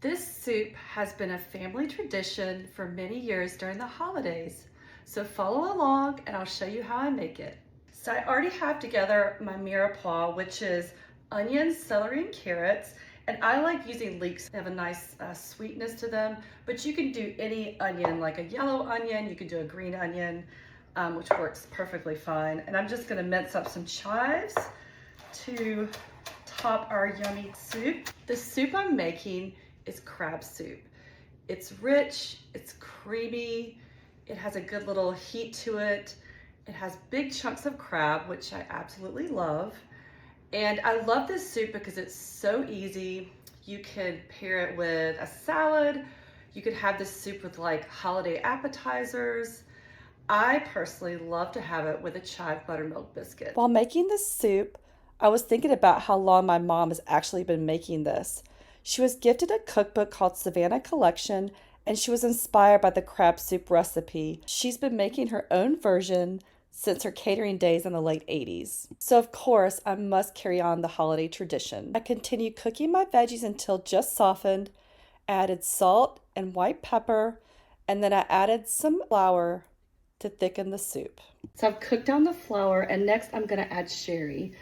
This soup has been a family tradition for many years during the holidays. So follow along and I'll show you how I make it. So I already have together my mirepoix, which is onions, celery, and carrots. And I like using leeks. They have a nice sweetness to them, but you can do any onion, like a yellow onion, you can do a green onion, which works perfectly fine. And I'm just gonna mince up some chives to top our yummy soup. The soup I'm making is crab soup. It's rich, it's creamy, it has a good little heat to it. It has big chunks of crab, which I absolutely love. And I love this soup because it's so easy. You can pair it with a salad. You could have this soup with like holiday appetizers. I personally love to have it with a chive buttermilk biscuit. While making this soup, I was thinking about how long my mom has actually been making this. She was gifted a cookbook called Savannah Collection, and she was inspired by the crab soup recipe. She's been making her own version since her catering days in the late 80s. So of course, I must carry on the holiday tradition. I continued cooking my veggies until just softened, added salt and white pepper, and then I added some flour to thicken the soup. So I've cooked down the flour, and next I'm gonna add sherry.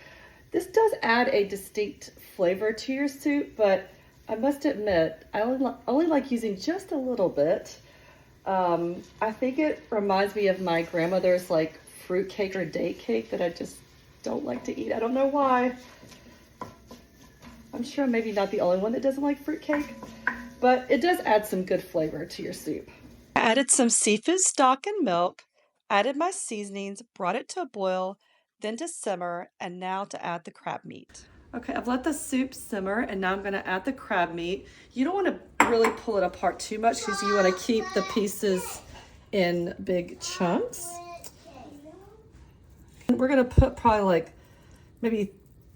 This does add a distinct flavor to your soup, but I must admit, I only like using just a little bit. I think it reminds me of my grandmother's like fruit cake or date cake that I just don't like to eat. I don't know why. I'm sure I'm maybe not the only one that doesn't like fruit cake, but it does add some good flavor to your soup. I added some seafood stock and milk, added my seasonings, brought it to a boil, then to simmer, and now to add the crab meat. Okay, I've let the soup simmer, and now I'm gonna add the crab meat. You don't wanna really pull it apart too much because you wanna keep the pieces in big chunks. And we're gonna put probably like maybe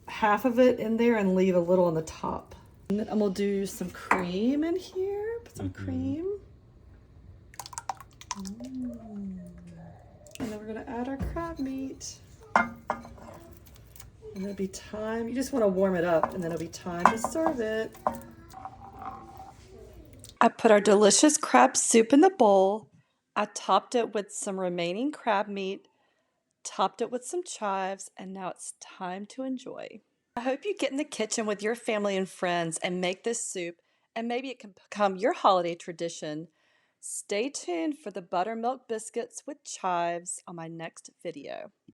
half of it in there and leave a little on the top. And then I'm gonna do some cream in here, put some cream. And then we're gonna add our crab meat. And it'll be time, you just wanna warm it up and then it'll be time to serve it. I put our delicious crab soup in the bowl. I topped it with some remaining crab meat, topped it with some chives, and now it's time to enjoy. I hope you get in the kitchen with your family and friends and make this soup, and maybe it can become your holiday tradition. Stay tuned for the buttermilk biscuits with chives on my next video.